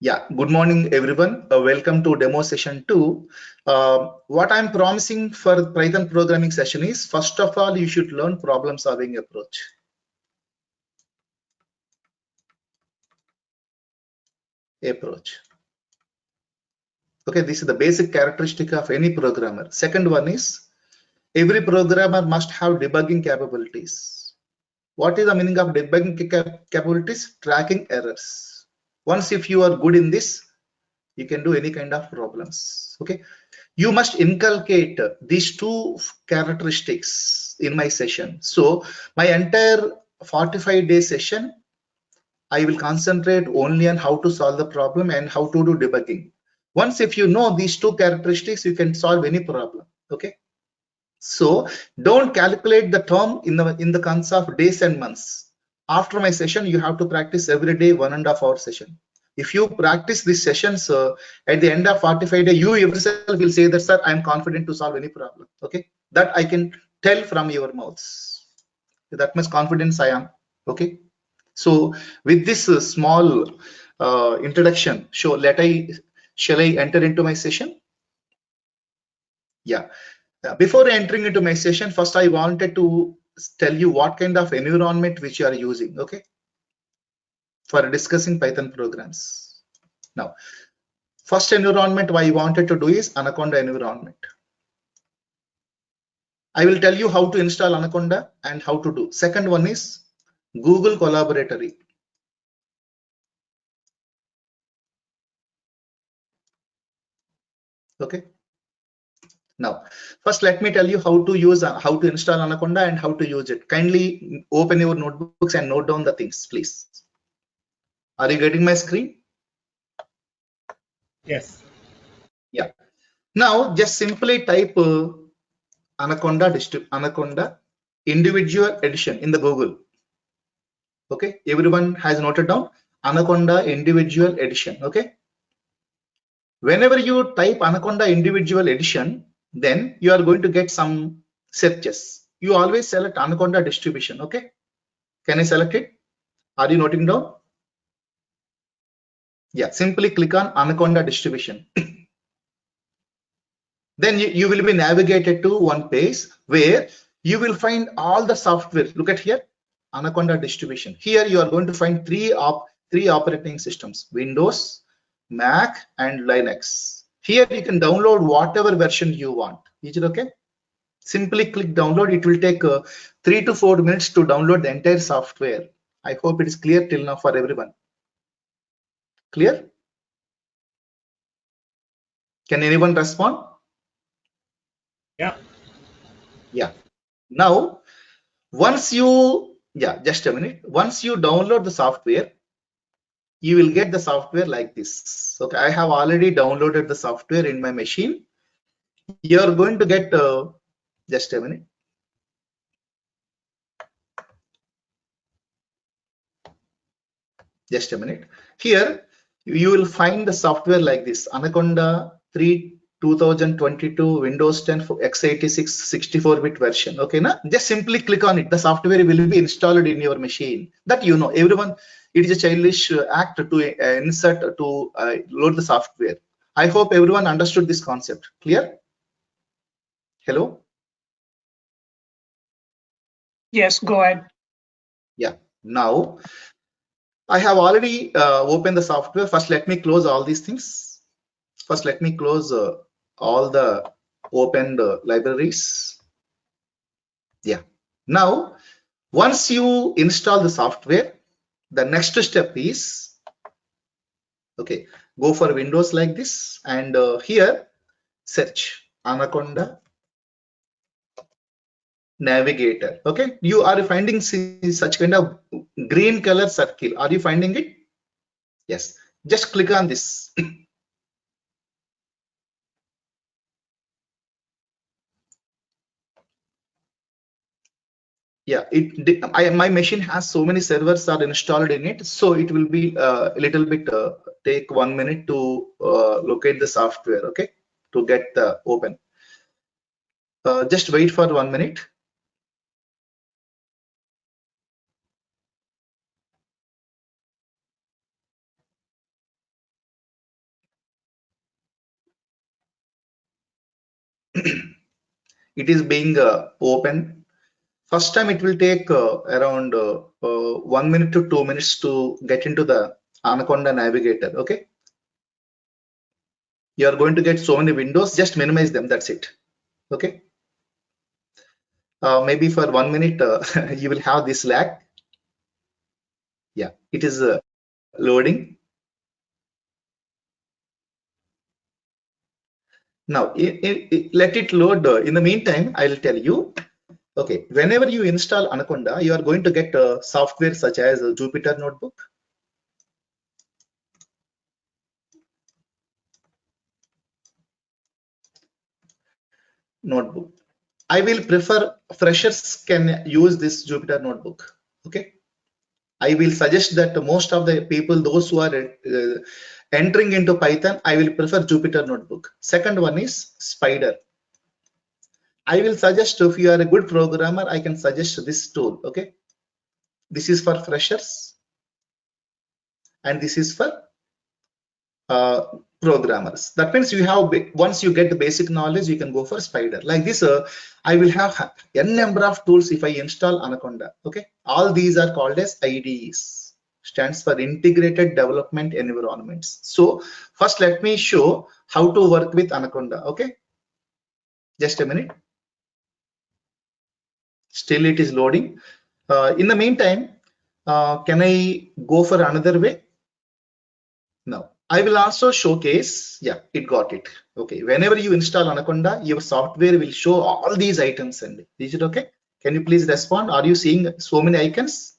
Yeah, good morning, everyone. Welcome to demo session 2. What I'm promising for Python programming session is, first of all, you should learn problem solving approach. Okay, this is the basic characteristic of any programmer. Second one is, every programmer must have debugging capabilities. What is the meaning of debugging capabilities? Tracking errors. Once if you are good in this, you can do any kind of problems. Okay, you must inculcate these two characteristics in my session. So my entire 45-day session, I will concentrate only on how to solve the problem and how to do debugging. Once if you know these two characteristics, you can solve any problem. Okay, so don't calculate the term in the concept of days and months. After my session, you have to practice every day 1.5 hour session. If you practice these sessions at the end of 45 days, you yourself will say that, sir, I am confident to solve any problem. Okay, that I can tell from your mouths. That much confidence I am. Okay, so with this small introduction, shall I enter into my session? Yeah. Before entering into my session, first I wanted to tell you what kind of environment which you are using, okay, for discussing Python programs. Now, first environment I wanted to do is Anaconda environment. I will tell you how to install Anaconda and how to do. Second one is Google Collaboratory. Okay. Now, first let me tell you how to install Anaconda and how to use it. Kindly open your notebooks and note down the things, please. Are you getting my screen? Yes. Yeah. Now just simply type Anaconda individual edition in the Google. Okay, everyone has noted down Anaconda individual edition. Okay, whenever you type Anaconda individual edition, then you are going to get some searches. You always select Anaconda distribution. Okay, can I select it? Are you noting down? Yeah, simply click on Anaconda distribution. Then you will be navigated to one page where you will find all the software. Look at here, Anaconda distribution. Here you are going to find three operating systems: Windows, Mac, and Linux. Here you can download whatever version you want. Is it okay? Simply click download. It will take 3 to 4 minutes to download the entire software. I hope it is clear till now for everyone. Clear? Can anyone respond? Yeah. Yeah. Now, once you, just a minute. Once you download the software, you will get the software like this. Okay, I have already downloaded the software in my machine. You are going to get, just a minute. Just a minute. Here, you will find the software like this: Anaconda 3 2022 Windows 10 for x86 64-bit version. Okay, na? Just simply click on it. The software will be installed in your machine. That you know, everyone. It is a childish act to insert to load the software. I hope everyone understood this concept. Clear? Hello? Yes, go ahead. Yeah. Now, I have already opened the software. First, let me close all these things. First, let me close all the opened libraries. Yeah. Now, once you install the software, the next step is, okay, go for Windows like this, and here search Anaconda Navigator. Okay, you are finding such kind of green color circle. Are you finding it? Yes. Just click on this. Yeah, my machine has so many servers are installed in it, so it will be a little bit take 1 minute to locate the software. Okay, to get the open. Just wait for 1 minute. it is being open. First time it will take around 1 minute to 2 minutes to get into the Anaconda navigator. Okay, you are going to get so many windows, just minimize them, that's it. Okay, maybe for 1 minute you will have this lag. Yeah, it is loading. Now let it load. In the meantime, I'll tell you. Okay, whenever you install Anaconda, you are going to get software such as Jupyter Notebook. I will prefer freshers can use this Jupyter Notebook. Okay, I will suggest that most of the people, those who are entering into Python, I will prefer Jupyter Notebook. Second one is Spider. I will suggest, if you are a good programmer, I can suggest this tool. Okay, this is for freshers and this is for programmers. That means you have, once you get the basic knowledge, you can go for Spider. Like this, I will have n number of tools if I install Anaconda. Okay, all these are called as IDEs, stands for Integrated Development Environments. So first let me show how to work with Anaconda. Okay, just a minute. Still it is loading. In the meantime, can I go for another way? No. I will also showcase. Yeah, it got it. Okay, whenever you install Anaconda, your software will show all these items. And is it okay? Can you please respond? Are you seeing so many icons?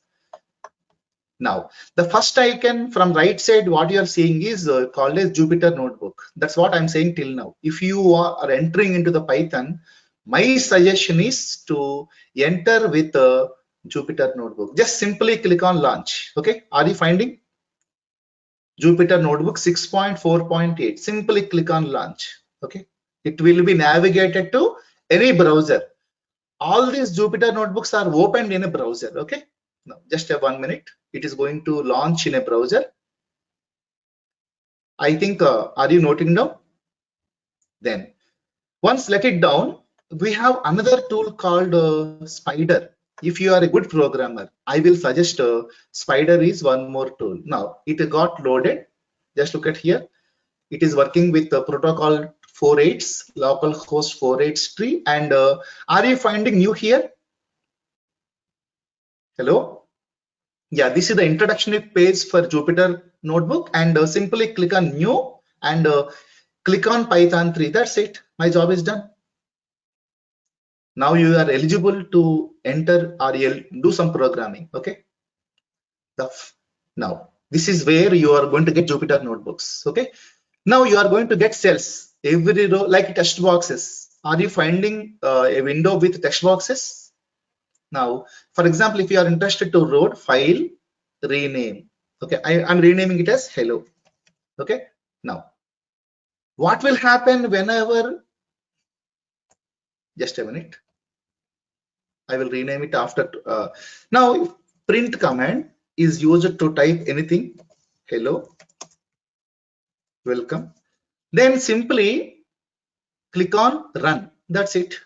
Now, the first icon from right side, what you are seeing is called as Jupyter Notebook. That's what I'm saying till now. If you are entering into the Python, my suggestion is to enter with Jupyter Notebook. Just simply click on launch. Okay, are you finding Jupyter Notebook 6.4.8? Simply click on launch. Okay, it will be navigated to any browser. All these Jupyter Notebooks are opened in a browser. Okay, now just a 1 minute. It is going to launch in a browser. I think, are you noting down? Then once let it down, we have another tool called Spider. If you are a good programmer, I will suggest Spider is one more tool. Now it got loaded. Just look at here. It is working with the protocol 48s, localhost 48 tree. And are you finding new here? Hello? Yeah, this is the introductory page for Jupyter Notebook, and simply click on new and click on Python 3. That's it. My job is done. Now you are eligible to enter or do some programming. Okay. Now this is where you are going to get Jupyter Notebooks. Okay. Now you are going to get cells every row like text boxes. Are you finding a window with text boxes? Now, for example, if you are interested to road file rename. Okay, I'm renaming it as hello. Okay. Now, what will happen whenever? Just a minute. I will rename it after. Now, print command is used to type anything. Hello, welcome. Then simply click on run. That's it.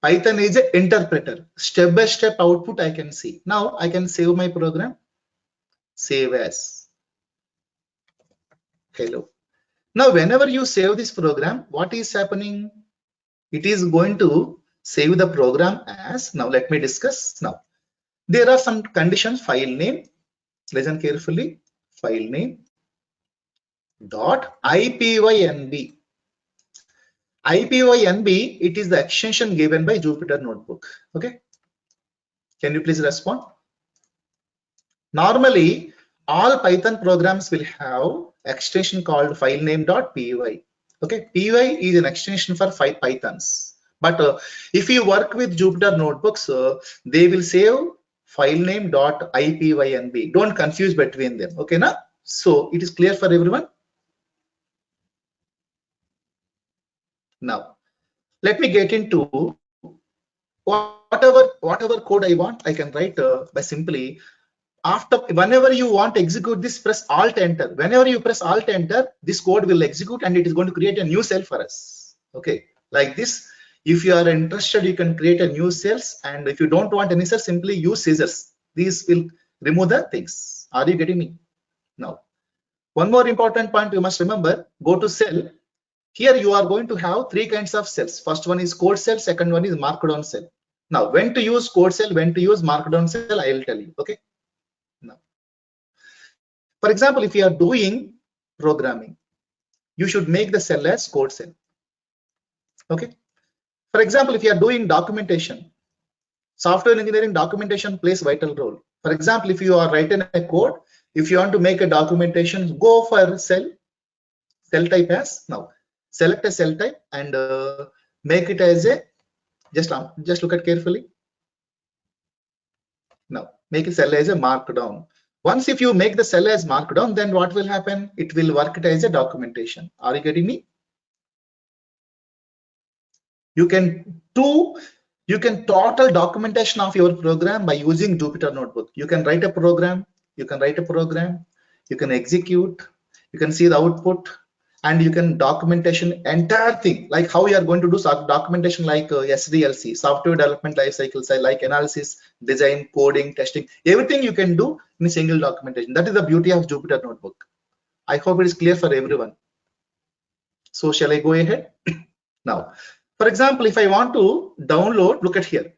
Python is an interpreter. Step by step output I can see. Now I can save my program. Save as hello. Now, whenever you save this program, what is happening? It is going to save the program as. Now let me discuss. Now there are some conditions. File name, listen carefully. File name dot ipynb. Ipynb, it is the extension given by Jupyter Notebook. Okay, can you please respond? Normally all Python programs will have extension called filename.py. Okay, py is an extension for Pythons. But if you work with Jupyter Notebooks, they will save filename.ipynb. Don't confuse between them. Okay, now so it is clear for everyone. Now let me get into whatever code I want. I can write by simply after, whenever you want to execute this, press Alt Enter. Whenever you press Alt Enter, this code will execute and it is going to create a new cell for us. Okay, like this. If you are interested, you can create a new cells, and if you don't want any cells, simply use scissors. These will remove the things. Are you getting me? Now, one more important point you must remember, go to cell. Here you are going to have three kinds of cells. First one is code cell, second one is markdown cell. Now, when to use code cell, when to use markdown cell, I will tell you. Okay. Now, for example, if you are doing programming, you should make the cell as code cell. Okay. For example, if you are doing documentation, software engineering documentation plays vital role. For example, if you are writing a code, if you want to make a documentation, go for cell type as now. Select a cell type and make it as a just look at carefully. Now make a cell as a markdown. Once if you make the cell as markdown, then what will happen? It will work it as a documentation. Are you getting me? You can total documentation of your program by using Jupyter Notebook. You can write a program, you can execute, you can see the output, and you can documentation entire thing, like how you are going to do documentation like SDLC, software development lifecycle, like analysis, design, coding, testing, everything you can do in a single documentation. That is the beauty of Jupyter Notebook. I hope it is clear for everyone. So shall I go ahead? Now, for example, if I want to download, look at here,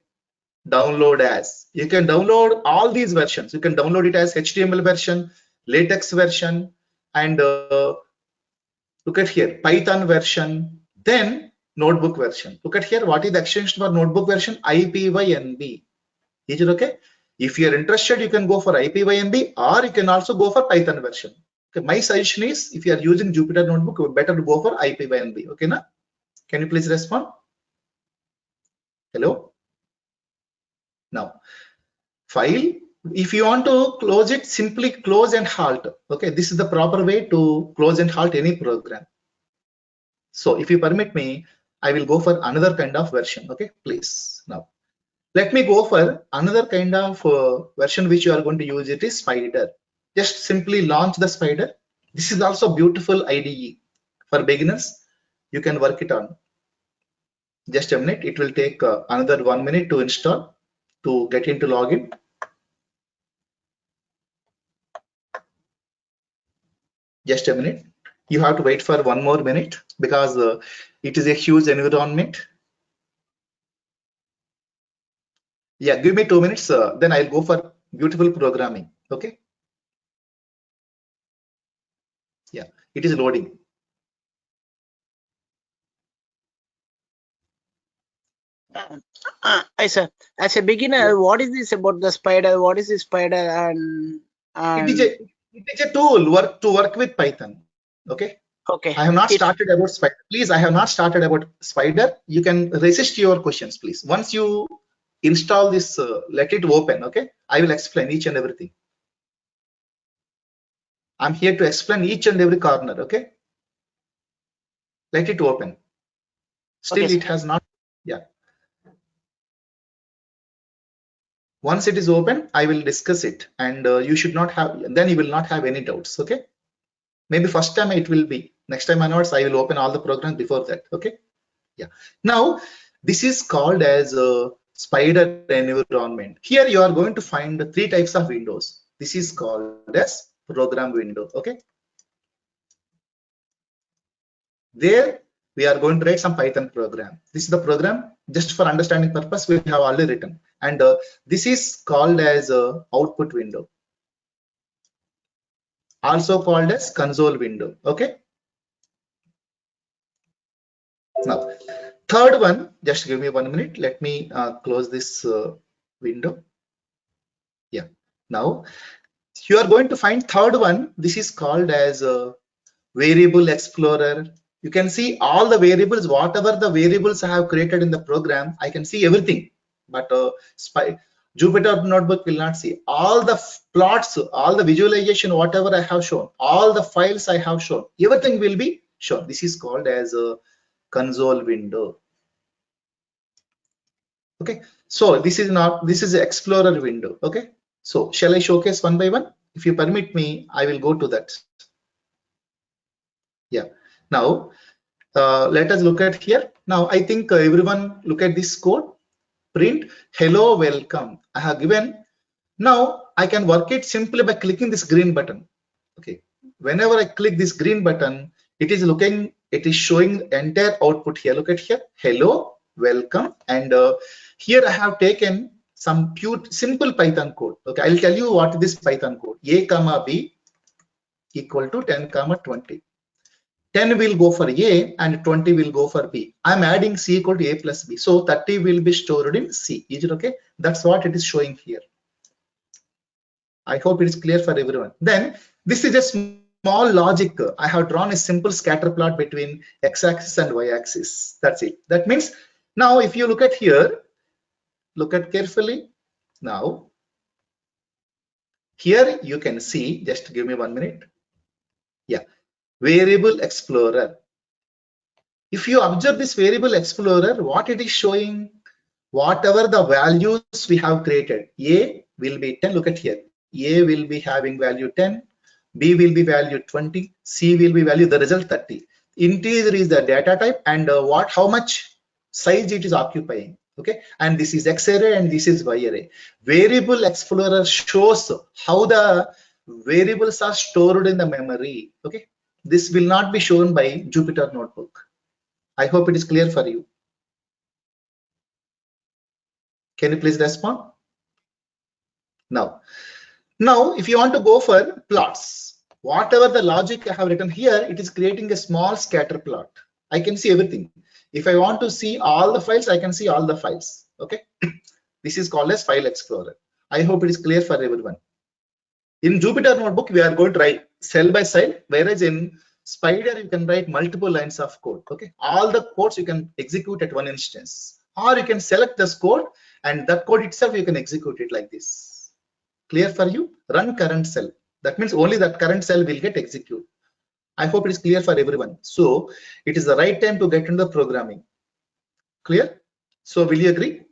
download as. You can download all these versions. You can download it as HTML version, latex version, and look at here, Python version, then notebook version. Look at here, what is the extension for notebook version? IPYNB. Is it okay? If you are interested, you can go for IPYNB, or you can also go for Python version. Okay, my suggestion is, if you are using Jupyter Notebook, you better to go for IPYNB. Okay, na? Can you please respond? Hello? Now, file, if you want to close it, simply close and halt. Okay, this is the proper way to close and halt any program. So if you permit me, I will go for another kind of version. Okay, please. Now, let me go for another kind of version which you are going to use. It is Spider. Just simply launch the Spider. This is also beautiful IDE for beginners. You can work it on. Just a minute. It will take another 1 minute to install, to get into login. Just a minute. You have to wait for 1 more minute because it is a huge environment. Yeah, give me 2 minutes. Then I'll go for beautiful programming. Okay. Yeah, it is loading. I sir, as a beginner, what is this about the spider? What is this spider? And it is a tool to work with Python. Okay. Okay. I have not started about Spider. Please, I have not started about Spider. You can resist your questions, please. Once you install this, let it open. Okay. I will explain each and everything. I'm here to explain each and every corner. Okay. Let it open. Still, okay, it has not. Yeah. Once it is open, I will discuss it, and you should not have. Then you will not have any doubts. Okay. Maybe first time it will be. Next time onwards, I will open all the programs before that. Okay. Yeah. Now, this is called as a Spider environment. Here you are going to find 3 types of windows. This is called as program window. Okay. There we are going to write some Python program. This is the program, just for understanding purpose, we have already written. And this is called as a output window, also called as console window. Okay. Now, third one, just give me 1 minute. Let me close this window. Yeah. Now, you are going to find third one. This is called as a variable explorer. You can see all the variables, whatever the variables I have created in the program, I can see everything. But Jupyter Notebook will not see all the plots, all the visualization, whatever I have shown, all the files I have shown, everything will be shown. This is called as a console window. Okay, so this is the explorer window. Okay, so shall I showcase one by one? If you permit me, I will go to that. Yeah. Now, Let us look at here. Now, I think everyone look at this code. Print hello, welcome. I have given. Now, I can work it simply by clicking this green button. Okay. Whenever I click this green button, it is showing the entire output here. Look at here. Hello, welcome. And here I have taken some pure simple Python code. Okay. I'll tell you what this Python code. A comma B equal to 10 comma 20. 10 will go for A and 20 will go for B. I'm adding C equal to A plus B. So 30 will be stored in C. Is it okay? That's what it is showing here. I hope it is clear for everyone. Then this is a small logic. I have drawn a simple scatter plot between x-axis and y-axis. That's it. That means now if you look at here, look at carefully. Now here you can see, just give me 1 minute. Yeah, variable explorer. If you observe this variable explorer, what it is showing, whatever the values we have created, A will be 10. Look at here. A will be having value 10, B will be value 20, C will be value the result 30. Integer is the data type and how much size it is occupying. Okay, and this is X array and this is Y array. Variable explorer shows how the variables are stored in the memory. Okay, this will not be shown by Jupyter Notebook. I hope it is clear for you. Can you please respond? Now, if you want to go for plots, whatever the logic I have written here, it is creating a small scatter plot. I can see everything. If I want to see all the files, I can see all the files. Okay, this is called as File Explorer. I hope it is clear for everyone. In Jupyter Notebook, we are going to write cell by cell, whereas in Spider, you can write multiple lines of code. Okay, all the codes you can execute at one instance, or you can select this code and that code itself you can execute it like this. Clear for you? Run current cell. That means only that current cell will get executed. I hope it is clear for everyone. So it is the right time to get into the programming. Clear? So will you agree?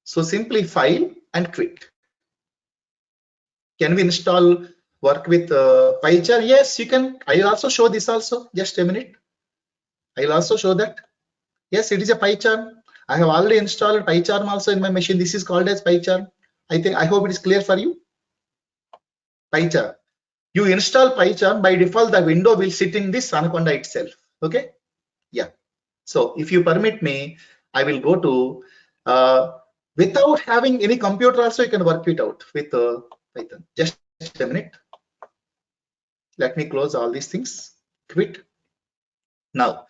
So simply file and quit. Can we install work with PyCharm? Yes, you can. I will also show this also. Just a minute. I will also show that. Yes, it is a PyCharm. I have already installed PyCharm also in my machine. This is called as PyCharm. I hope it is clear for you. PyCharm. You install PyCharm, by default the window will sit in this Anaconda itself. Okay. Yeah. So if you permit me, I will go to without having any computer also you can work it out with Python. Just a minute. Let me close all these things. Quit. Now,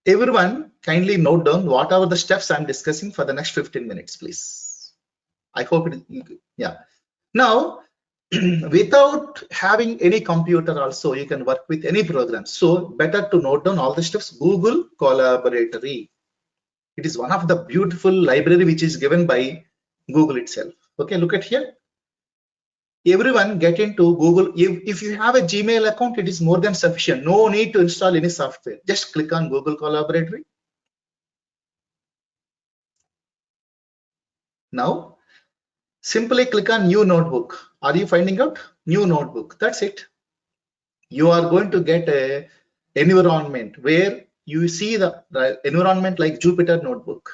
everyone kindly note down what are the steps I'm discussing for the next 15 minutes, please. I hope it is, yeah. Now, without having any computer also, you can work with any program. So better to note down all the steps. Google Collaboratory. It is one of the beautiful library which is given by Google itself. Okay, look at here. Everyone get into Google. If you have a Gmail account, it is more than sufficient. No need to install any software. Just click on Google Collaboratory. Now, simply click on new notebook. Are you finding out? New notebook. That's it. You are going to get a environment where you see the environment like Jupyter Notebook.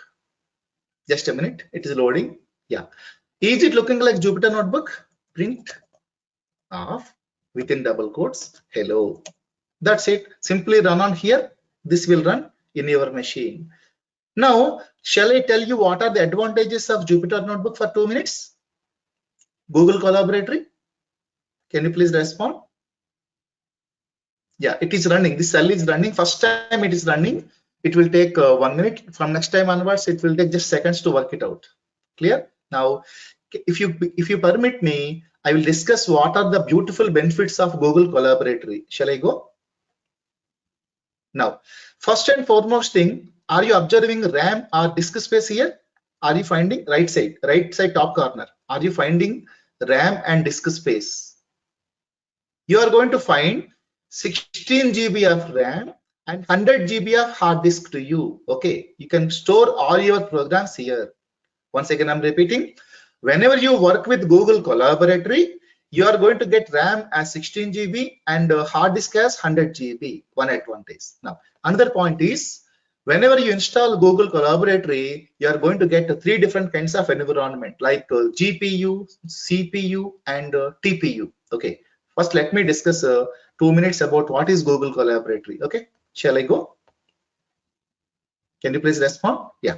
Just a minute. It is loading. Yeah. Is it looking like Jupyter Notebook? Print of within double quotes hello. That's it. Simply run on here. This will run in your machine. Now, shall I tell you what are the advantages of Jupyter Notebook for 2 minutes? Google Collaboratory. Can you please respond? Yeah, it is running. This cell is running. First time it is running. It will take 1 minute. From next time onwards, it will take just seconds to work it out. Clear? Now, if you permit me, I will discuss what are the beautiful benefits of Google Collaboratory. Shall I go? Now, first and foremost thing, are you observing RAM or disk space here? Are you finding right side top corner? Are you finding RAM and disk space? You are going to find 16 GB of RAM and 100 GB of hard disk to you. Okay, you can store all your programs here. Once again, I'm repeating. Whenever you work with Google Collaboratory, you are going to get RAM as 16 GB and hard disk as 100 GB. One advantage. Now, another point is, whenever you install Google Collaboratory, you are going to get 3 different kinds of environment like GPU, CPU, and TPU. Okay. First, let me discuss 2 minutes about what is Google Collaboratory. Okay. Shall I go? Can you please respond? Yeah.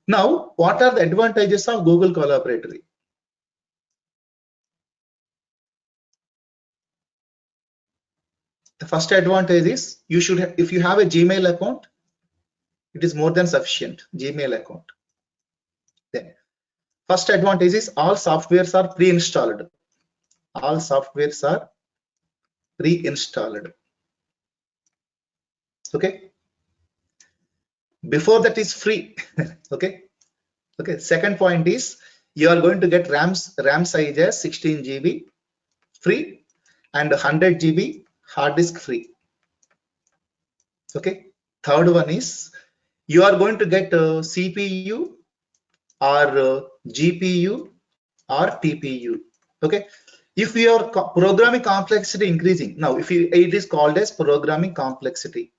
Now, what are the advantages of Google Collaboratory? The first advantage is you should have, if you have a Gmail account, it is more than sufficient. Gmail account. Then first advantage is all softwares are pre-installed. All softwares are pre-installed. Okay. Before that is free. Okay. Okay. Second point is you are going to get RAM size as 16 GB free and 100 GB hard disk free. Okay. Third one is you are going to get CPU or GPU or TPU. Okay. If your programming complexity increasing, now if it is called as programming complexity,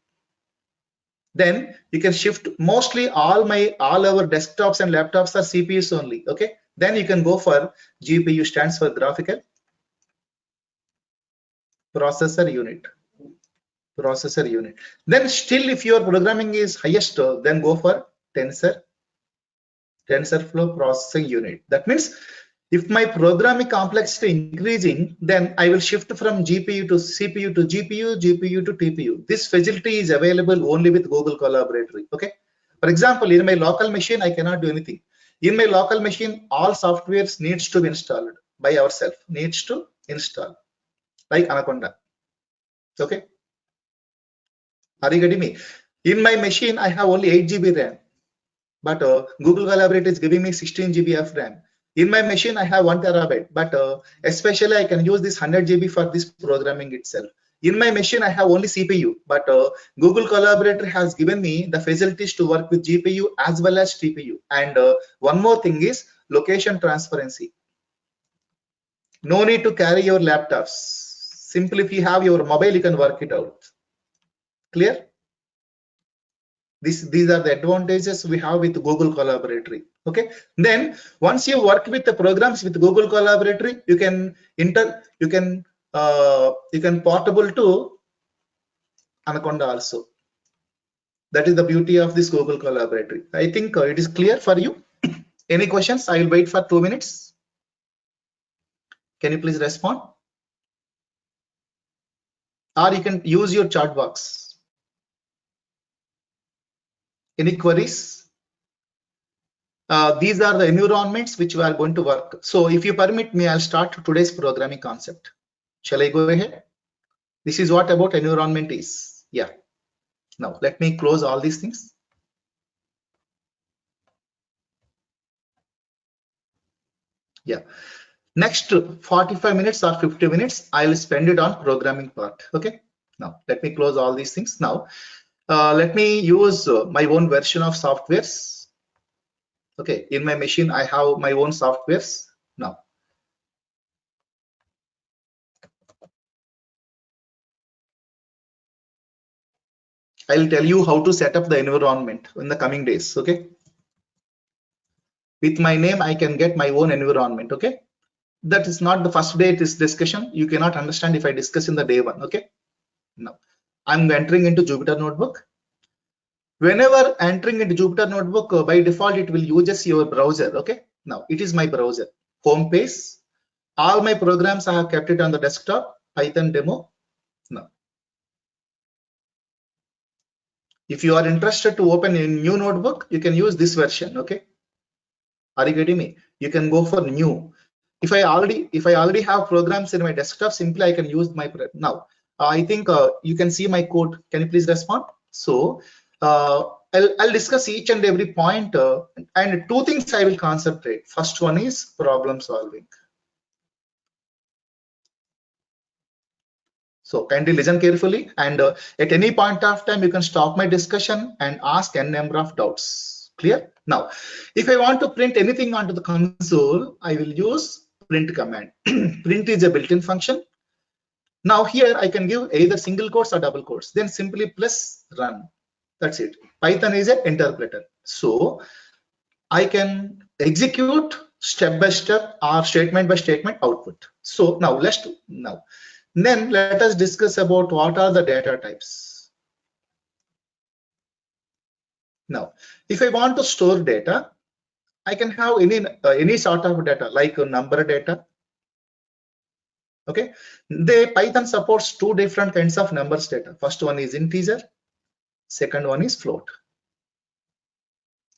then you can shift mostly all our desktops and laptops are CPUs only. Okay. Then you can go for GPU, stands for graphical processor unit. Processor unit. Then still, if your programming is highest, then go for TensorFlow processing unit. That means if my programming complexity increasing, then I will shift from GPU to CPU to GPU, GPU to TPU. This facility is available only with Google Collaboratory. Okay. For example, in my local machine, I cannot do anything. In my local machine, all softwares needs to be installed by ourselves. Needs to install, like Anaconda. Okay. Are you getting me? In my machine, I have only 8 GB RAM, but Google Collaborate is giving me 16 GB of RAM. In my machine, I have 1 terabyte, but especially I can use this 100 GB for this programming itself. In my machine, I have only CPU, but Google Collaborator has given me the facilities to work with GPU as well as TPU. And one more thing is location transparency. No need to carry your laptops. Simply, if you have your mobile, you can work it out. Clear? These are the advantages we have with Google Collaboratory. Okay. Then once you work with the programs with Google Collaboratory, you can portable to Anaconda also. That is the beauty of this Google Collaboratory. I think it is clear for you. Any questions? I will wait for 2 minutes. Can you please respond? Or you can use your chat box. Any queries? These are the environments which we are going to work. So if you permit me, I'll start today's programming concept. Shall I go ahead? This is what about environment is. Yeah. Now let me close all these things. Yeah. Next 45 minutes or 50 minutes, I'll spend it on programming part. Okay. Now let me close all these things. Now let me use my own version of softwares. Okay, in my machine, I have my own softwares now. I'll tell you how to set up the environment in the coming days. Okay. With my name, I can get my own environment. Okay. That is not the first day this discussion. You cannot understand if I discuss in the day one. Okay. Now I'm entering into Jupyter Notebook. Whenever entering into Jupyter Notebook, by default, it will use your browser. Okay. Now it is my browser. Home page. All my programs, I have kept it on the desktop. Python demo. Now, if you are interested to open a new notebook, you can use this version. Okay. Are you getting me? You can go for new. If I already have programs in my desktop, simply I can use my now. I think you can see my code. Can you please respond? So I'll discuss each and every point, and 2 things I will concentrate. First one is problem solving. So kindly listen carefully, and at any point of time you can stop my discussion and ask n number of doubts. Clear? Now, if I want to print anything onto the console, I will use print command. Print is a built-in function. Now here I can give either single quotes or double quotes, then simply plus run. That's it. Python is an interpreter. So I can execute step by step or statement by statement output. So now then let us discuss about what are the data types. Now, if I want to store data, I can have any sort of data like a number data. Okay, Python supports two different kinds of numbers data. First one is integer, second one is float.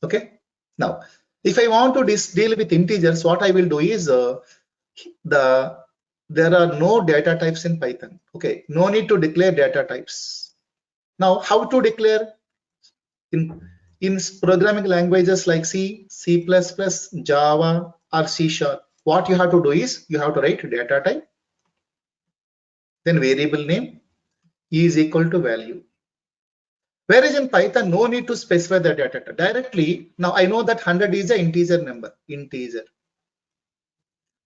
Okay, now if I want to deal with integers, what I will do is there are no data types in Python. Okay, no need to declare data types. Now, how to declare in programming languages like C, C++, Java, or C#? What you have to do is you have to write data type, then variable name is equal to value. Whereas in Python, no need to specify the data type directly. Now I know that 100 is an integer number. Integer.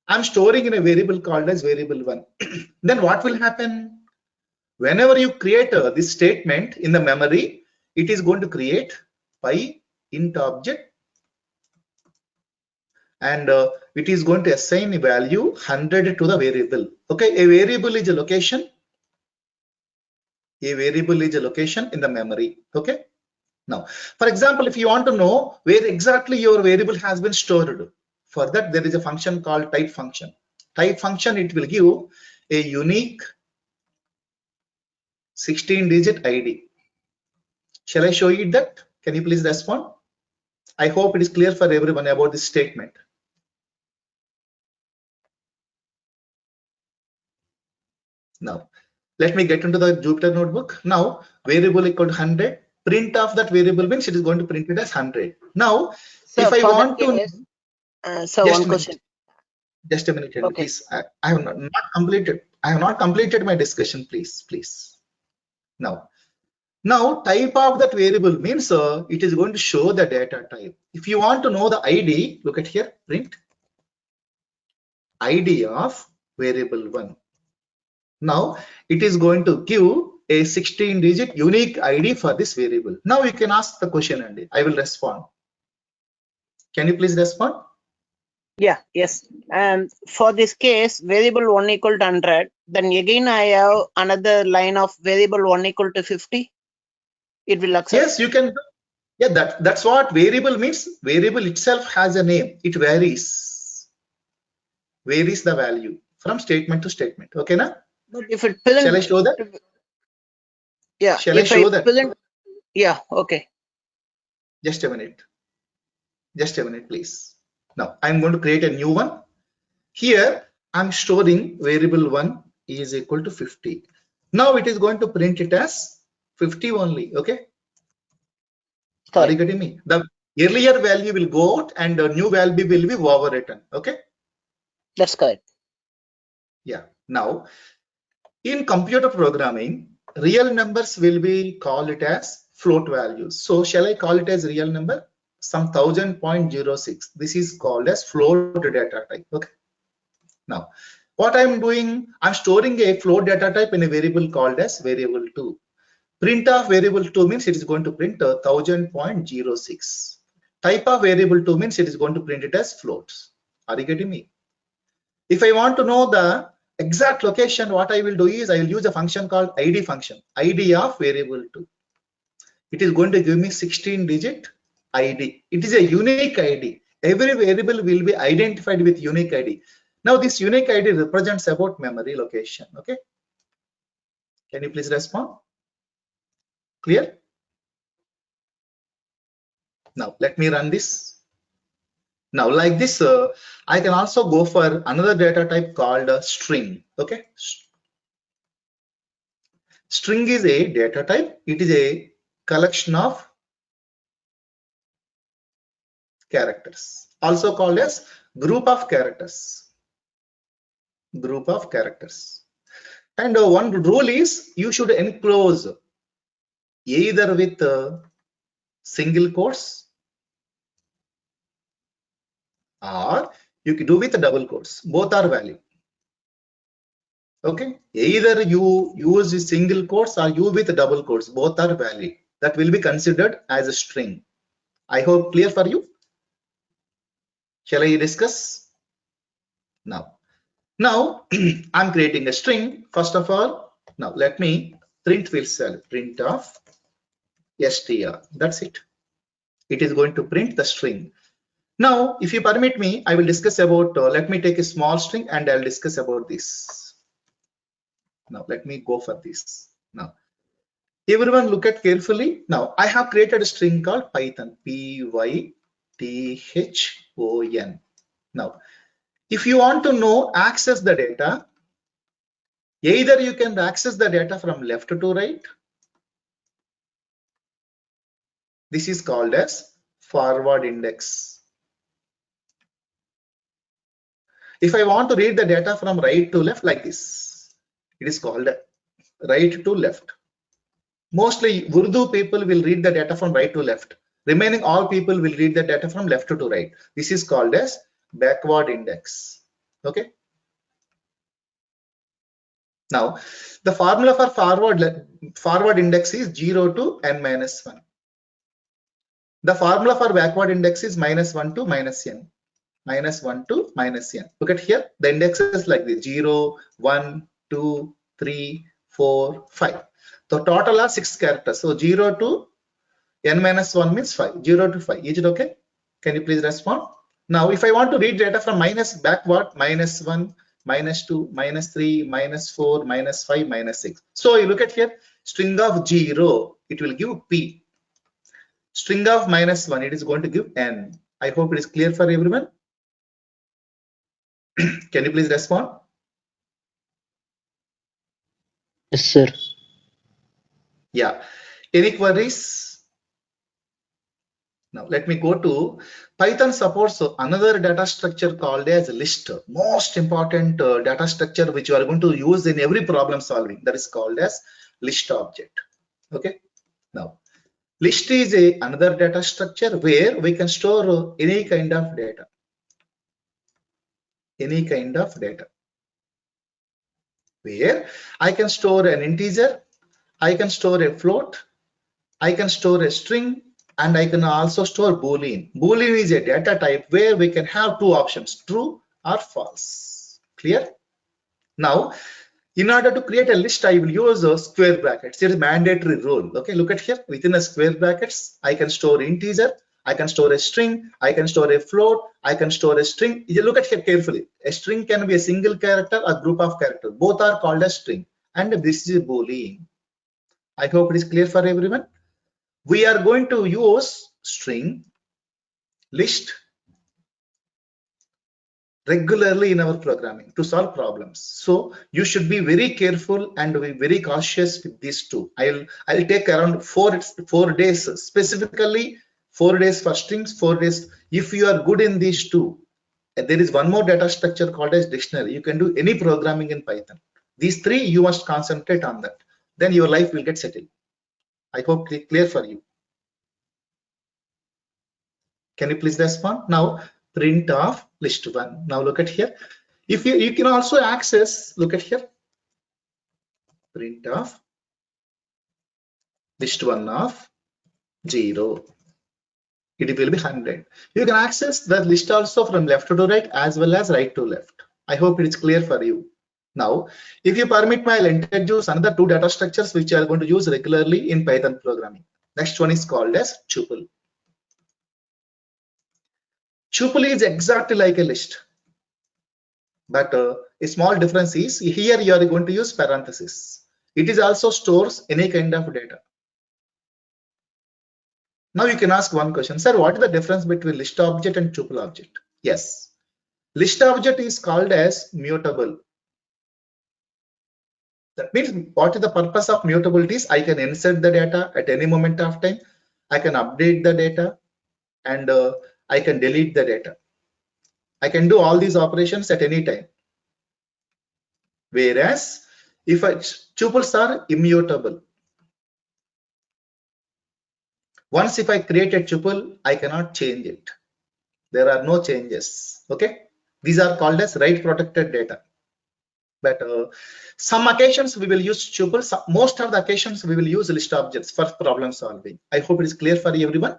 I'm storing in a variable called as variable 1. Then what will happen? Whenever you create this statement in the memory, it is going to create py int object, and it is going to assign a value 100 to the variable. Okay, a variable is a location. A variable is a location in the memory. Okay. Now, for example, if you want to know where exactly your variable has been stored, for that there is a function called type function. Type function, it will give a unique 16-digit ID. Shall I show you that? Can you please respond? I hope it is clear for everyone about this statement. Now, let me get into the Jupyter notebook. Now, variable equal to 100. Print of that variable means it is going to print it as 100. Now, So if I for want that to, case, so one question. Just a minute, Okay. please. I have not completed. I have not completed my discussion. Please. Now, type of that variable means it is going to show the data type. If you want to know the ID, look at here. Print ID of variable 1. Now it is going to give a 16-digit unique ID for this variable. Now you can ask the question and I will respond. Can you please respond? Yeah, yes. And for this case, variable 1 equal to 100, then again I have another line of variable 1 equal to 50. It will accept. Yes, you can. Yeah, that's what variable means. Variable itself has a name. It varies the value from statement to statement. Okay, na? But if it doesn't, Shall I show that? yeah. Shall I If show I that? doesn't, yeah. Okay. Just a minute. Just a minute, please. Now I'm going to create a new one. Here I'm storing variable 1 is equal to 50. Now it is going to print it as 50 only. Okay. Are you getting me? The earlier value will go out and the new value will be overwritten. Okay. That's correct. Yeah. Now in computer programming, real numbers will be called it as float values. So shall I call it as real number? Some 1000.06. This is called as float data type. Okay. Now, what I'm doing, I'm storing a float data type in a variable called as variable 2. Print of variable 2 means it is going to print 1000.06. Type of variable 2 means it is going to print it as floats. Are you getting me? If I want to know the exact location, what I will do is I will use a function called ID function, ID of variable 2. It is going to give me 16-digit ID. It is a unique ID. Every variable will be identified with unique ID. Now this unique ID represents about memory location. Okay. Can you please respond? Clear? Now let me run this. Now like this, I can also go for another data type called string. Okay. String is a data type. It is a collection of characters, also called as group of characters. Group of characters. And one rule is you should enclose either with single quotes or You can do with double quotes. Both are valid. Okay, either you use single quotes or you with double quotes, both are valid. That will be considered as a string. I hope clear for you. Shall I discuss now? Now I'm creating a string. First of all, now let me print will cell print of str. That's it. It is going to print the string. Now, if you permit me, I will discuss about. Let me take a small string and I'll discuss about this. Now let me go for this. Now everyone look at carefully. Now I have created a string called Python, Python. Now if you want to know access the data, either you can access the data from left to right. This is called as forward index. If I want to read the data from right to left like this, it is called right to left. Mostly Urdu people will read the data from right to left. Remaining all people will read the data from left to right. This is called as backward index. Okay. Now the formula for forward index is 0 to n minus 1. The formula for backward index is -1 to -n. -1 to -n. Look at here. The indexes like this: 0, 1, 2, 3, 4, 5. The total are 6 characters. So 0 to n minus 1 means 5. 0 to 5. Is it okay? Can you please respond? Now, if I want to read data from minus backward, -1, -2, -3, -4, -5, -6. So you look at here, string of 0, it will give P. String of -1, it is going to give N. I hope it is clear for everyone. Can you please respond? Yes, sir. Yeah. Any queries? Now let me go to Python supports another data structure called as list. Most important data structure which you are going to use in every problem solving, that is called as list object. Okay. Now list is another data structure where we can store any kind of data. Any kind of data. Where I can store an integer, I can store a float, I can store a string, and I can also store Boolean. Boolean is a data type where we can have two options, true or false. Clear? Now, in order to create a list, I will use a square brackets. It is a mandatory rule. Okay, look at here. Within a square brackets, I can store integer, I can store a string, I can store a float, I can store a string. You look at here carefully. A string can be a single character or group of characters. Both are called as string. And this is a Boolean. I hope it is clear for everyone. We are going to use string, list regularly in our programming to solve problems. So you should be very careful and be very cautious with these two. I'll take around 4 days, specifically 4 days for strings, 4 days. If you are good in these two, there is one more data structure called as dictionary. You can do any programming in Python. These three you must concentrate on that. Then your life will get settled. I hope clear for you. Can you please respond? Now print of list 1. Now look at here. If you can also access, look at here, print of list 1 of 0. It will be 100. You can access the list also from left to right as well as right to left. I hope it is clear for you. Now, if you permit me, I'll introduce another two data structures which I am going to use regularly in Python programming. Next one is called as tuple. Tuple is exactly like a list, but a small difference is here you are going to use parentheses. It is also stores any kind of data. Now you can ask one question, sir, what is the difference between list object and tuple object? Yes, list object is called as mutable. That means what is the purpose of mutability is I can insert the data at any moment of time, I can update the data, and I can delete the data. I can do all these operations at any time. Whereas if tuples are immutable. Once if I create a tuple, I cannot change it. There are no changes. Okay. These are called as write protected data. But some occasions we will use tuple. Most of the occasions we will use list objects for problem solving. I hope it is clear for everyone.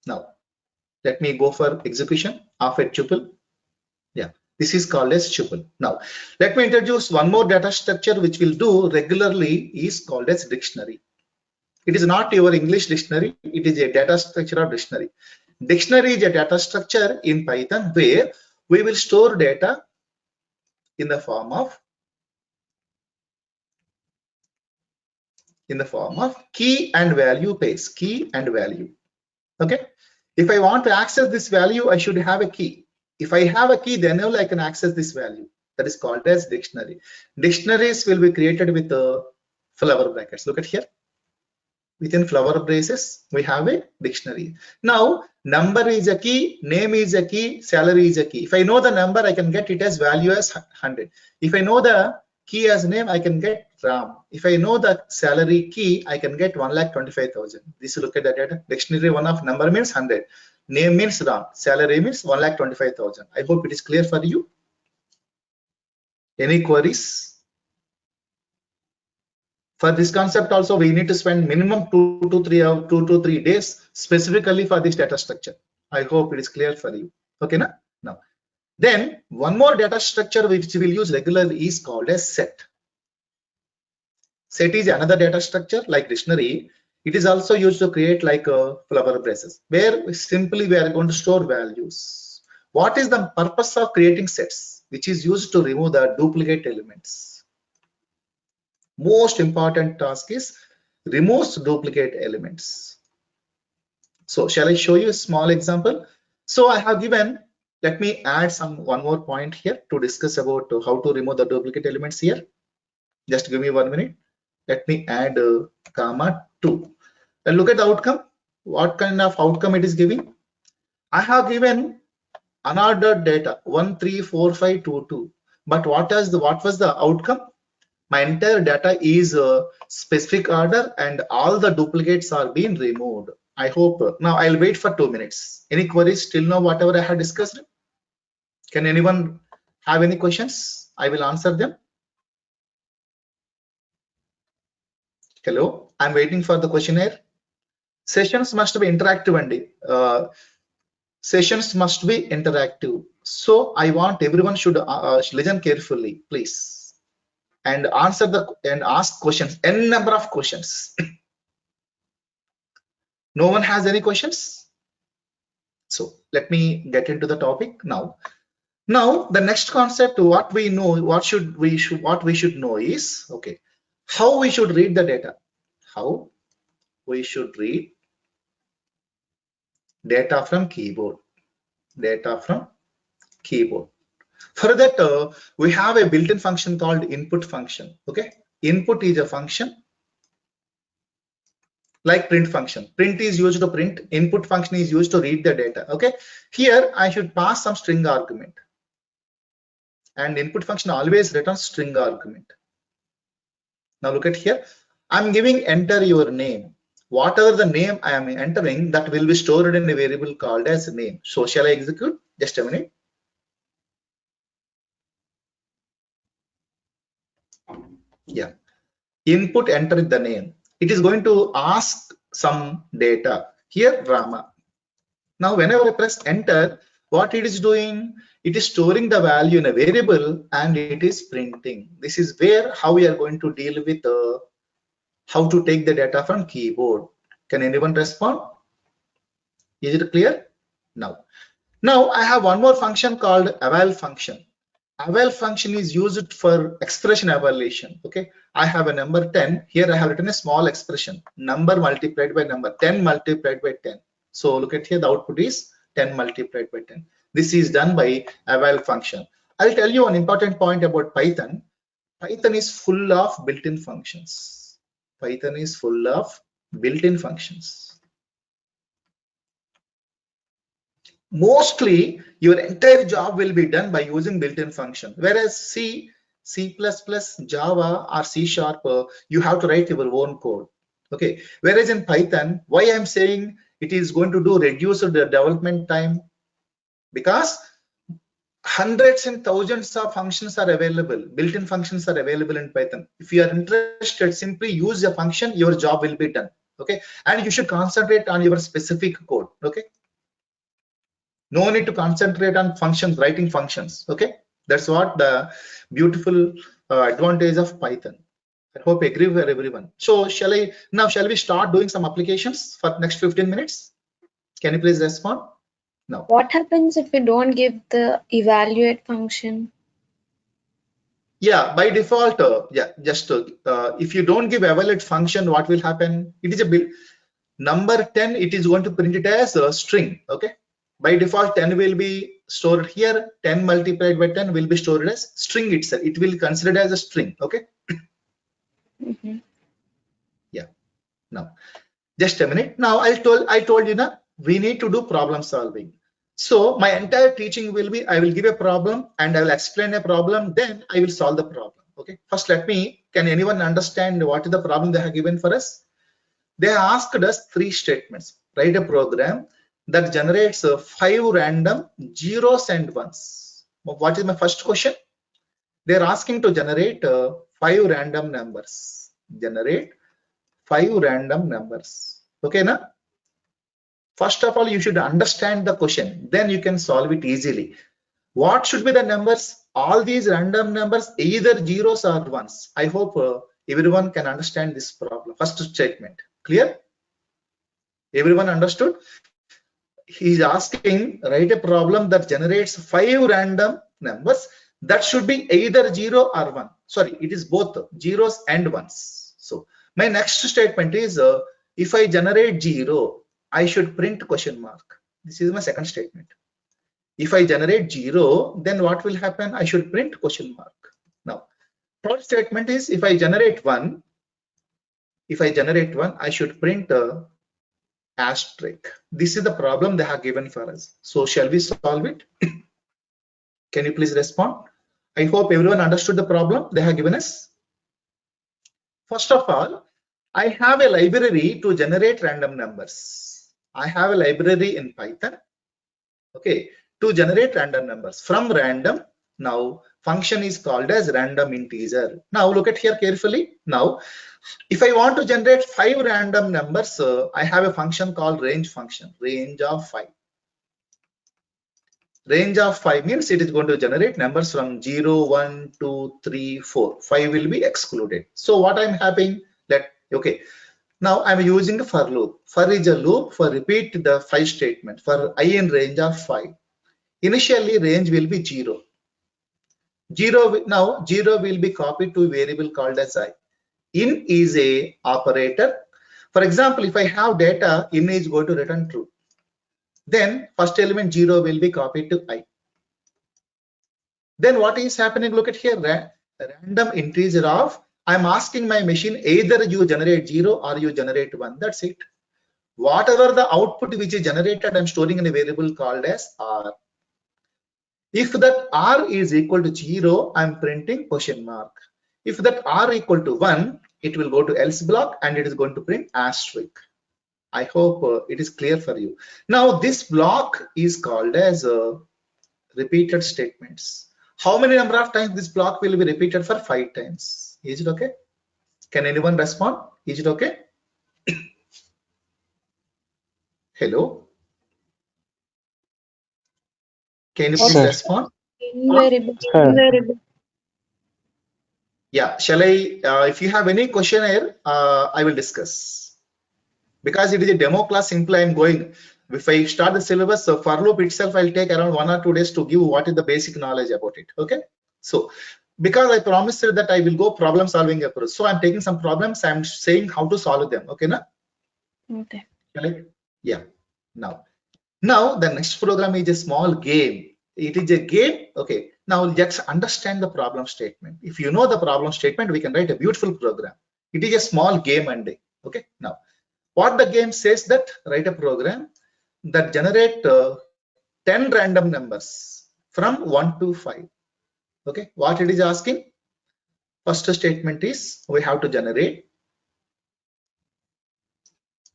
Now, let me go for execution of a tuple. Yeah, this is called as tuple. Now, let me introduce one more data structure which we'll do regularly is called as dictionary. It is not your English dictionary. It is a data structure of dictionary. Dictionary is a data structure in Python where we will store data in the form of key and value pairs. Key and value. Okay. If I want to access this value, I should have a key. If I have a key, then only I can access this value. That is called as dictionary. Dictionaries will be created with flower brackets. Look at here. Within flower braces, we have a dictionary. Now, number is a key, name is a key, salary is a key. If I know the number, I can get it as value as 100. If I know the key as name, I can get Ram. If I know the salary key, I can get 1,25,000. This look at the data. Dictionary one of number means 100. Name means Ram. Salary means 1,25,000. I hope it is clear for you. Any queries? For this concept also, we need to spend minimum 2 to 3 days specifically for this data structure. I hope it is clear for you. Okay, now. Then one more data structure which we will use regularly is called as set. Set is another data structure like dictionary. It is also used to create like flower braces where simply we are going to store values. What is the purpose of creating sets? Which is used to remove the duplicate elements. Most important task is removes duplicate elements. So shall I show you a small example? So I have given, let me add one more point here to discuss about how to remove the duplicate elements here. Just give me 1 minute. Let me add comma 2 and look at the outcome. What kind of outcome it is giving? I have given unordered data 1 3 4 5 2 2, but what was the outcome? My entire data is a specific order and all the duplicates are being removed. I hope. Now I'll wait for 2 minutes. Any queries till now, whatever I had discussed? Can anyone have any questions? I will answer them. Hello, I'm waiting for the questionnaire. Sessions must be interactive, and sessions must be interactive. So I want everyone should listen carefully, please. And answer and ask questions, n number of questions. No one has any questions? So let me get into the topic now. Now the next concept, what we know, what we should know is, okay, how we should read the data. How we should read data from keyboard. Data from keyboard. For that, we have a built-in function called input function. Okay, input is a function like print function. Print is used to print. Input function is used to read the data. Okay, here I should pass some string argument, and input function always returns string argument. Now look at here. I'm giving enter your name. Whatever the name I am entering, that will be stored in a variable called as name. So shall I execute? Just a minute. Yeah. Input enter the name. It is going to ask some data. Here Rama. Now whenever I press enter, what it is doing? It is storing the value in a variable and it is printing. This is where how we are going to deal with how to take the data from keyboard. Can anyone respond? Is it clear? Now I have one more function called Avail Function. Avail Function is used for expression evaluation. Okay, I have a number 10. Here I have written a small expression, number multiplied by number, 10 multiplied by 10. So look at here, the output is 10 multiplied by 10. This is done by Avail Function. I'll tell you an important point about Python. Python is full of built-in functions. Python is full of built-in functions. Mostly your entire job will be done by using built-in function, whereas C, Java or C#, you have to write your own code. Okay, whereas in Python, why I'm saying it is going to do reduce the development time, because hundreds and thousands of functions are available, built-in functions are available in Python. If you are interested, simply use a function, your job will be done. Okay, and you should concentrate on your specific code. Okay, no need to concentrate on functions, writing functions. Okay, that's what the beautiful advantage of Python. I hope agree with everyone. So shall we start doing some applications for next 15 minutes? Can you please respond? No. What happens if we don't give the evaluate function? Yeah, by default, if you don't give evaluate function, what will happen? It is a number 10, it is going to print it as a string. Okay, by default 10 will be stored here, 10 multiplied by 10 will be stored as string itself. It will consider as a string. Okay. Mm-hmm. Yeah. Now just a minute. Now I told you now we need to do problem solving. So my entire teaching will be, I will give a problem and I will explain a problem, then I will solve the problem. Okay, first can anyone understand what is the problem they have given for us? They asked us 3 statements. Write a program that generates 5 random zeros and ones. What is my first question? They are asking to generate 5 random numbers. Generate 5 random numbers. Okay, now first of all, you should understand the question, then you can solve it easily. What should be the numbers? All these random numbers, either zeros or ones. I hope everyone can understand this problem. First statement, clear? Everyone understood? He is asking, write a problem that generates 5 random numbers that should be either 0 or 1. Sorry, it is both zeros and ones. So my next statement is, if I generate 0, I should print question mark. This is my second statement. If I generate 0, then what will happen? I should print question mark. Now, third statement is, if I generate 1, I should print asterisk. This is the problem they have given for us. So shall we solve it? Can you please respond? I hope everyone understood the problem they have given us. First of all, I have a library to generate random numbers. I have a library in Python, okay, to generate random numbers. From random, now function is called as random integer. Now look at here carefully. Now, if I want to generate 5 random numbers, I have a function called range function, range of 5. Range of 5 means it is going to generate numbers from 0, 1, 2, 3, 4. 5 will be excluded. So what I'm having that, okay, now I'm using a for loop. For is a loop for repeat the 5 statement for I in range of 5. Initially range will be 0. 0 will be copied to a variable called as I. In is a operator. For example, if I have data, in is going to return true. Then first element 0 will be copied to I. Then what is happening? Look at here, random integer of, I'm asking my machine either you generate 0 or you generate 1. That's it. Whatever the output which is generated, I'm storing in a variable called as R. If that R is equal to 0, I'm printing question mark. If that R equal to 1, it will go to else block and it is going to print asterisk. I hope it is clear for you. Now this block is called as repeated statements. How many number of times this block will be repeated? For 5 times. Is it okay? Can anyone respond? Is it okay? Hello? Can you please Sir. respond? Invariable. Sir. Yeah, shall I, if you have any question here, I will discuss. Because it is a demo class, simply I'm going. If I start the syllabus, so for loop itself, I'll take around 1 or 2 days to give what is the basic knowledge about it. Okay. So, because I promised that I will go problem solving approach. So I'm taking some problems, I'm saying how to solve them. Okay, na? Okay. Yeah. Now the next program is a small game. It is a game. Okay. Now let's understand the problem statement. If you know the problem statement, we can write a beautiful program. It is a small game and day. Okay. Now, what the game says that write a program that generate 10 random numbers from 1 to 5. Okay. What it is asking? First statement is we have to generate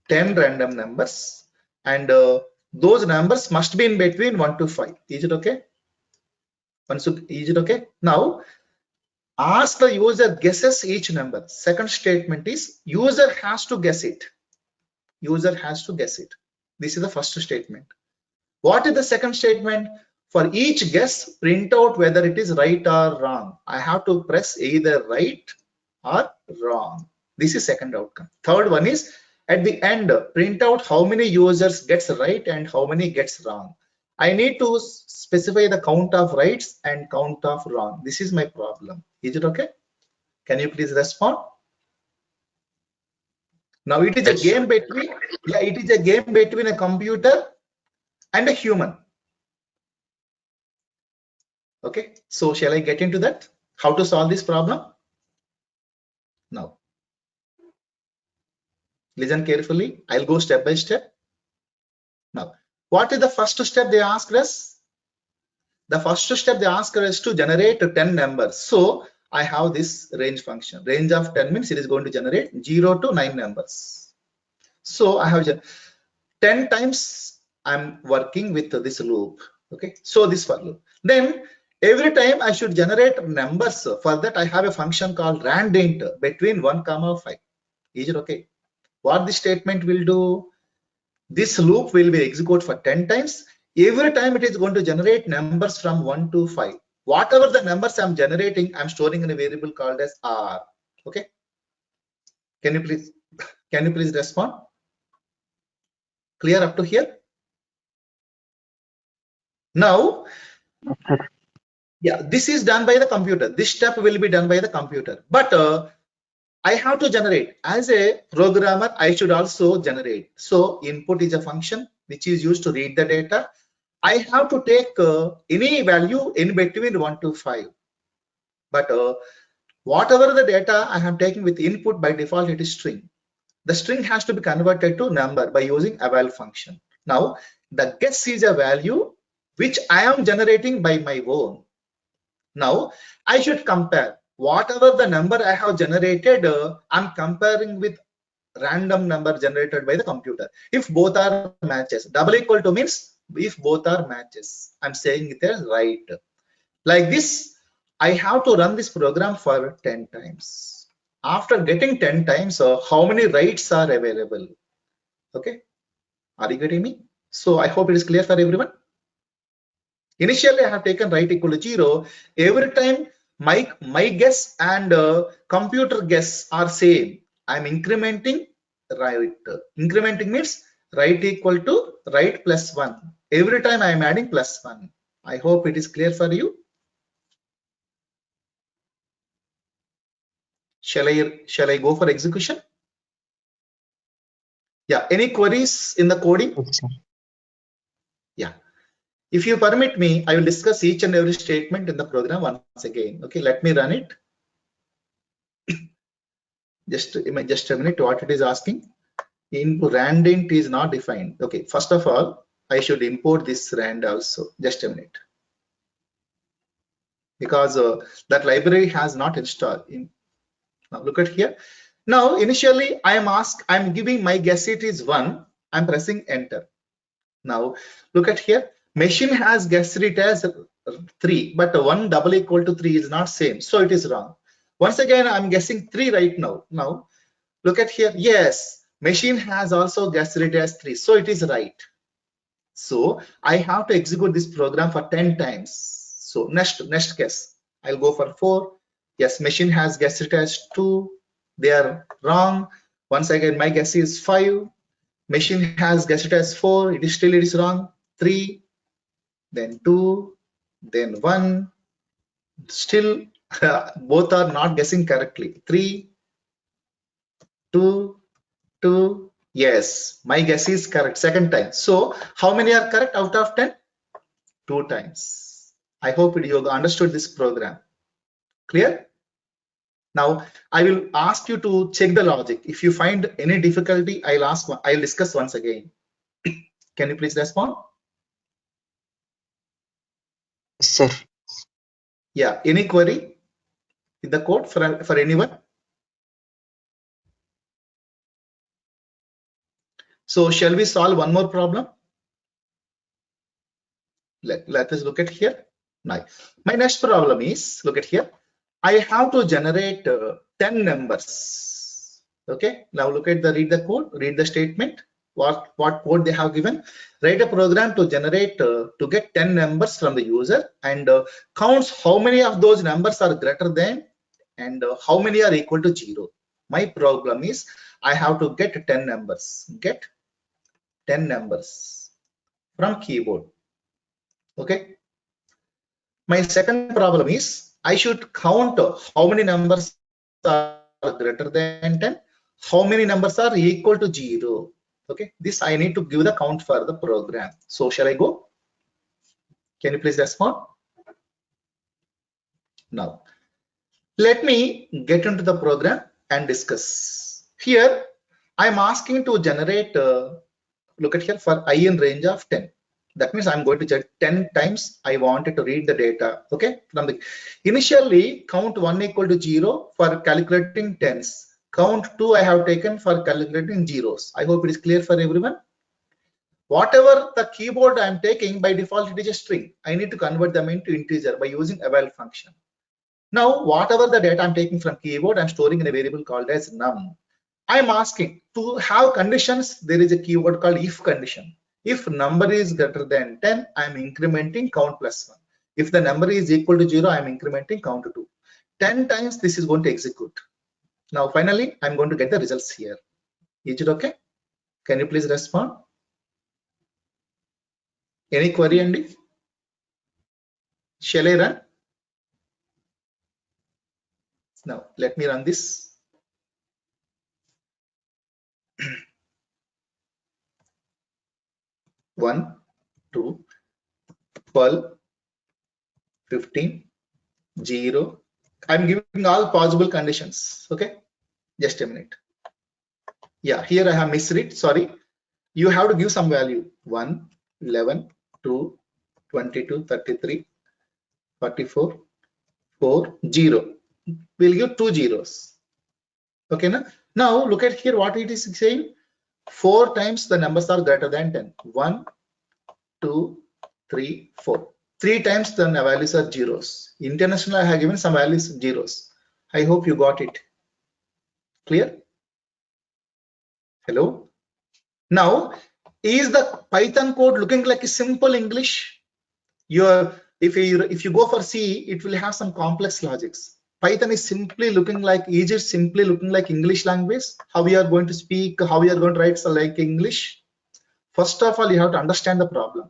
10 random numbers and those numbers must be in between 1 to 5. Is it okay? Is it okay? Now ask the user guesses each number. Second statement is user has to guess it. User has to guess it. This is the first statement. What is the second statement? For each guess, print out whether it is right or wrong. I have to press either right or wrong. This is second outcome. Third one is at the end, print out how many users gets right and how many gets wrong. I need to specify the count of rights and count of wrong. This is my problem. Is it okay? Can you please respond? Now it is a game between, it is a game between a computer and a human. Okay, so shall I get into that? How to solve this problem? Now, listen carefully. I'll go step by step. Now, what is the first step they asked us? The first step they asked us to generate 10 numbers. So I have this range function. Range of 10 means it is going to generate 0 to 9 numbers. So I have 10 times I'm working with this loop. Okay, so this for loop. Then every time I should generate numbers. For that I have a function called randint between 1, 5. Is it okay? What this statement will do? This loop will be executed for 10 times. Every time it is going to generate numbers from 1 to 5. Whatever the numbers I'm generating, I'm storing in a variable called as R. Okay. Can you please respond? Clear up to here? Now, yeah, this is done by the computer. This step will be done by the computer. But I have to generate. As a programmer, I should also generate. So input is a function which is used to read the data. I have to take any value in between 1 to 5. But whatever the data I am taking with input, by default it is string. The string has to be converted to number by using Avail function. Now the guess is a value which I am generating by my own. Now I should compare whatever the number I have generated. I'm comparing with random number generated by the computer. If both are matches, double equal to means if both are matches. I'm saying it as right. Like this, I have to run this program for 10 times. After getting 10 times, how many rights are available? Okay, are you getting me? So I hope it is clear for everyone. Initially, I have taken right equal to 0. Every time my guess and computer guess are same, I'm incrementing right. Incrementing means right equal to right plus 1. Every time I am adding plus 1. I hope it is clear for you. Shall I go for execution? Yeah, any queries in the coding? Yes, sir. Yeah. If you permit me, I will discuss each and every statement in the program once again. Okay, let me run it. Just a minute, what it is asking. Input randint is not defined. Okay, first of all, I should import this rand also. Just a minute. Because that library has not installed. Now look at here. Now initially I'm giving my guess it is 1. I'm pressing enter. Now look at here. Machine has guessed it as 3, but 1 double equal to 3 is not same, so it is wrong. Once again, I'm guessing 3 right now. Now look at here. Yes, machine has also guessed it as 3, so it is right. So I have to execute this program for 10 times. So next guess, I'll go for 4. Yes, machine has guessed it as 2. They are wrong. Once again, my guess is 5. Machine has guessed it as 4. It is wrong. 3, then 2, then 1. Still, both are not guessing correctly. 3, 2, 2. Yes, my guess is correct. Second time. So how many are correct out of 10? 2 times. I hope you understood this program. Clear? Now I will ask you to check the logic. If you find any difficulty, I'll discuss once again. Can you please respond? Yes, sir. Yeah. Any query with the code for anyone? So shall we solve one more problem? Let us look at here. Now, my next problem is, look at here. I have to generate 10 numbers. Okay. Now look at read the code, read the statement. What code they have given. Write a program to generate to get 10 numbers from the user and counts how many of those numbers are greater than and how many are equal to 0. My problem is I have to get 10 numbers. Get 10 numbers from keyboard. Okay. My second problem is I should count how many numbers are greater than 10, how many numbers are equal to 0. Okay, this I need to give the count for the program. So shall I go? Can you please respond? Now, let me get into the program and discuss. Here, I'm asking to generate, look at here, for I in range of 10. That means I'm going to check 10 times I wanted to read the data. Okay, from the initially count 1 equal to 0 for calculating tens. Count 2 I have taken for calculating zeros. I hope it is clear for everyone. Whatever the keyboard I am taking, by default it is a string. I need to convert them into integer by using Avail function. Now, whatever the data I'm taking from keyboard, I'm storing in a variable called as num. I'm asking to have conditions. There is a keyword called if condition. If number is greater than 10, I'm incrementing count plus 1. If the number is equal to 0, I'm incrementing count to 2. 10 times this is going to execute. Now, finally, I'm going to get the results here. Is it okay? Can you please respond? Any query, Andy? Shall I run? Now, let me run this. One, 2, 12, 15, 0. I'm giving all possible conditions. Okay, just a minute. Yeah, here I have misread. Sorry. You have to give some value. 1, 11, 2, 22, 33, 44, 4, 0. We'll give 2 zeros. Okay, now look at here what it is saying. 4 times the numbers are greater than 10. 1, 2, 3, 4. 3 times the values are zeros. International I have given some values zeros. I hope you got it. Clear? Hello? Now, is the Python code looking like a simple English? If you go for C, it will have some complex logics. Python is simply looking like, is it simply looking like English language? How we are going to speak, how we are going to write like English? First of all, you have to understand the problem.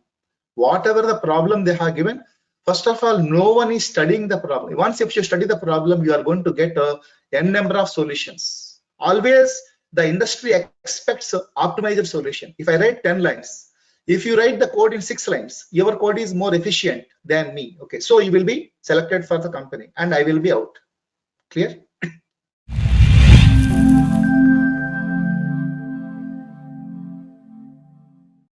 Whatever the problem they have given, first of all, no one is studying the problem. Once if you study the problem, you are going to get n number of solutions. Always the industry expects optimized solution. If I write 10 lines, if you write the code in 6 lines, your code is more efficient than me. Okay, so you will be selected for the company and I will be out. Clear?